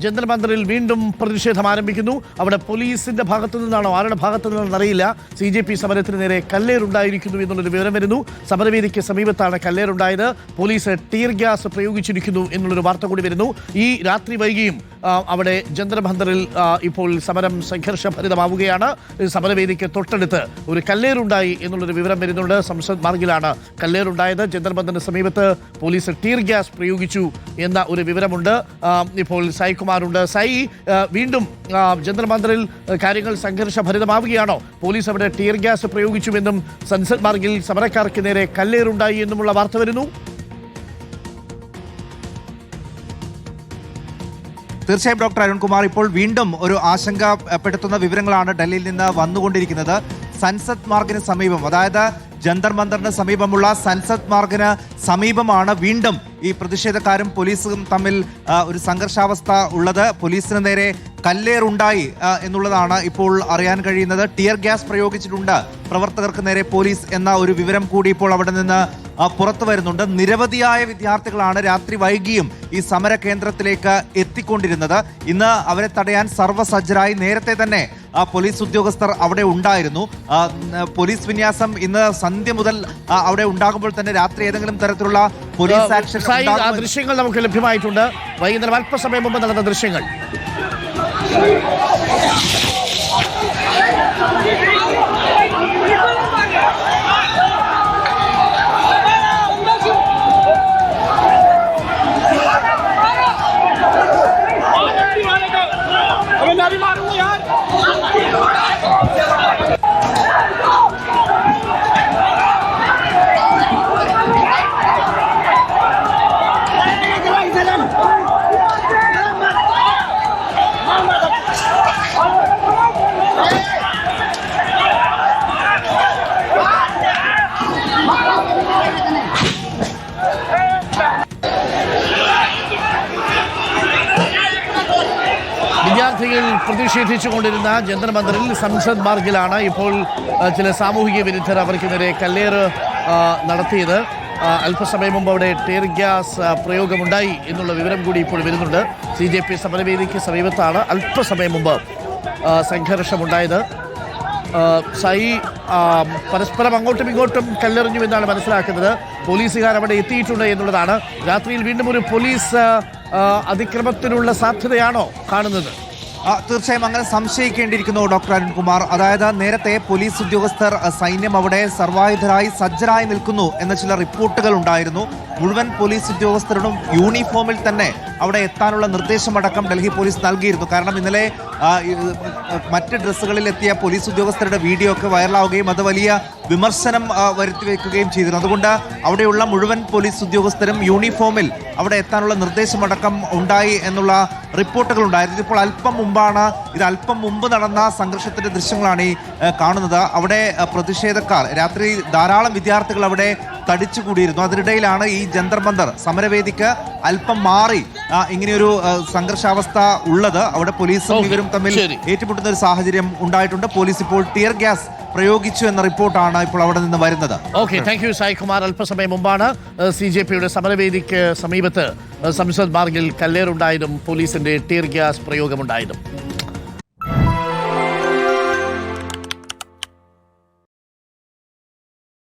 ജന്തർ മന്ദറിൽ വീണ്ടും പ്രതിഷേധം ആരംഭിക്കുന്നു. അവിടെ പോലീസിന്റെ ഭാഗത്തു നിന്നാണോ ആരുടെ ഭാഗത്തു നിന്നാണെന്ന് അറിയില്ല, CJP സമരത്തിന് നേരെ കല്ലേറുണ്ടായിരിക്കുന്നു എന്നുള്ളൊരു വിവരം വരുന്നു. സമരവേദിക്ക് സമീപത്താണ് കല്ലേറുണ്ടായത്. പോലീസ് ടീർ ഗ്യാസ് പ്രയോഗിച്ചിരിക്കുന്നു എന്നുള്ളൊരു വാർത്ത കൂടി വരുന്നു. ഈ രാത്രി വൈകിയും അവിടെ ജന്തർ മന്ദറിൽ ഇപ്പോൾ സമരം സംഘർഷഭരിതമാവുകയാണ്. സമരവേദിക്ക് തൊട്ടടുത്ത് ഒരു കല്ലേറുണ്ടായി എന്നുള്ളൊരു വിവരം വരുന്നുണ്ട്. സംസദ് മാർഗിലാണ് കല്ലേറുണ്ടായത്. ജന്തർ മന്ദറിന് സമീപത്ത് പോലീസ് ടീർ ഗ്യാസ് പ്രയോഗിച്ചു എന്ന ഒരു വിവരമുണ്ട്. ഇപ്പോൾ സായികുമാറുണ്ട്. സായി, വീണ്ടും ജന്തർ മന്ദറിൽ കാര്യങ്ങൾ സംഘർഷഭരിതമാവുകയാണോ? പോലീസ് അവിടെ ടീർ ഗ്യാസ് പ്രയോഗിച്ചുവെന്നും സംസദ് മാർഗിൽ സമരക്കാർക്ക് നേരെ കല്ലേറുണ്ടായി എന്നുമുള്ള വാർത്ത വരുന്നു. തീർച്ചയായും ഡോക്ടർ അരുൺകുമാർ, ഇപ്പോൾ വീണ്ടും ഒരു ആശങ്കപ്പെടുത്തുന്ന വിവരങ്ങളാണ് ഡൽഹിയിൽ നിന്ന് വന്നുകൊണ്ടിരിക്കുന്നത്. സൻസദ് മാർഗിന് സമീപം, അതായത് ജന്തർ മന്ദറിന് സമീപമുള്ള സൻസദ് മാർഗിന് സമീപമാണ് വീണ്ടും ഈ പ്രതിഷേധക്കാരും പോലീസും തമ്മിൽ ഒരു സംഘർഷാവസ്ഥ ഉള്ളത്. പോലീസിന് നേരെ കല്ലേറുണ്ടായി എന്നുള്ളതാണ് ഇപ്പോൾ അറിയാൻ കഴിയുന്നത്. ടിയർ ഗ്യാസ് പ്രയോഗിച്ചിട്ടുണ്ട് പ്രവർത്തകർക്ക് നേരെ പോലീസ് എന്ന ഒരു വിവരം കൂടി ഇപ്പോൾ അവിടെ നിന്ന് പുറത്തു വരുന്നുണ്ട്. നിരവധിയായ വിദ്യാർത്ഥികളാണ് രാത്രി വൈകിയും ഈ സമര കേന്ദ്രത്തിലേക്ക് എത്തിക്കൊണ്ടിരുന്നത്. ഇന്ന് അവരെ തടയാൻ സർവ്വസജ്ജരായി നേരത്തെ തന്നെ പോലീസ് ഉദ്യോഗസ്ഥർ അവിടെ ഉണ്ടായിരുന്നു. പോലീസ് വിന്യാസം ഇന്ന് സന്ധ്യ മുതൽ അവിടെ ഉണ്ടാകുമ്പോൾ തന്നെ രാത്രി ഏതെങ്കിലും തരത്തിലുള്ള പോലീസ് ആക്ഷൻ ദൃശ്യങ്ങൾ നമുക്ക് ലഭ്യമായിട്ടുണ്ട്. വൈകുന്നേരം അല്പസമയം മുമ്പ് നടന്ന ദൃശ്യങ്ങൾ. വിദ്യാർത്ഥികൾ പ്രതിഷേധിച്ചുകൊണ്ടിരുന്ന ജന്തർ മന്ദറിൽ സംസദ് മാർഗിലാണ് ഇപ്പോൾ ചില സാമൂഹിക വിരുദ്ധർ അവർക്ക് നേരെ കല്ലേറ് നടത്തിയത്. അല്പസമയം മുമ്പ് അവിടെ ടീർ ഗ്യാസ് പ്രയോഗമുണ്ടായി എന്നുള്ള വിവരം കൂടി ഇപ്പോൾ വരുന്നുണ്ട്. CJP സമരവേദിക്ക് സമീപത്താണ് അല്പസമയം മുമ്പ് സംഘർഷമുണ്ടായത്. സായി, പരസ്പരം അങ്ങോട്ടും ഇങ്ങോട്ടും കല്ലെറിഞ്ഞു എന്നാണ് മനസ്സിലാക്കുന്നത്. പോലീസുകാർ അവിടെ എത്തിയിട്ടുണ്ട് എന്നുള്ളതാണ്. രാത്രിയിൽ വീണ്ടും ഒരു പോലീസ് അതിക്രമത്തിനുള്ള സാധ്യതയാണോ കാണുന്നത്? തീർച്ചയായും അങ്ങനെ സംശയിക്കേണ്ടിയിരിക്കുന്നു ഡോക്ടർ അരുൺകുമാർ. അതായത് നേരത്തെ പോലീസ് ഉദ്യോഗസ്ഥർ, സൈന്യം അവിടെ സർവായുധരായി സജ്ജരായി നിൽക്കുന്നു എന്ന ചില റിപ്പോർട്ടുകൾ ഉണ്ടായിരുന്നു. മുഴുവൻ പോലീസ് ഉദ്യോഗസ്ഥരോടും യൂണിഫോമിൽ തന്നെ അവിടെ എത്താനുള്ള നിർദ്ദേശമടക്കം ഡൽഹി പോലീസ് നൽകിയിരുന്നു. കാരണം ഇന്നലെ മറ്റ് ഡ്രസ്സുകളിൽ എത്തിയ പോലീസ് ഉദ്യോഗസ്ഥരുടെ വീഡിയോ ഒക്കെ വൈറലാവുകയും അത് വലിയ വിമർശനം വരുത്തിവെക്കുകയും ചെയ്തിരുന്നു. അതുകൊണ്ട് അവിടെയുള്ള മുഴുവൻ പോലീസ് ഉദ്യോഗസ്ഥരും യൂണിഫോമിൽ അവിടെ എത്താനുള്ള നിർദ്ദേശമടക്കം ഉണ്ടായി എന്നുള്ള റിപ്പോർട്ടുകൾ ഉണ്ടായിരുന്നു. ഇതിപ്പോൾ അല്പം മുമ്പ് നടന്ന സംഘർഷത്തിന്റെ ദൃശ്യങ്ങളാണ് ഈ കാണുന്നത്. അവിടെ പ്രതിഷേധക്കാർ, രാത്രി ധാരാളം വിദ്യാർത്ഥികൾ അവിടെ തടിച്ചുകൂടിയിരുന്നു. അതിനിടയിലാണ് ഈ ജന്തർ മന്ദർ സമരവേദിക്ക് അല്പം മാറി ഇങ്ങനെയൊരു സംഘർഷാവസ്ഥ ഉള്ളത്. അവിടെ പോലീസും ഇവരും തമ്മിൽ ഏറ്റുമുട്ടുന്ന ഒരു സാഹചര്യം ഉണ്ടായിട്ടുണ്ട്. പോലീസ് ഇപ്പോൾ ടിയർ ഗ്യാസ് പ്രയോഗിച്ചു എന്ന റിപ്പോർട്ടാണ് ഇപ്പോൾ അവിടെ നിന്ന് വരുന്നത്. Okay, thank you Saikumar. അല്പസമയം മുമ്പാണ് CJPയുടെ സമരവേദിക്ക് സമീപത്ത് സംസദ് മാർഗിൽ കല്ലേറുണ്ടായതും പോലീസിന്റെ ടിയർ ഗ്യാസ് പ്രയോഗമുണ്ടായതും.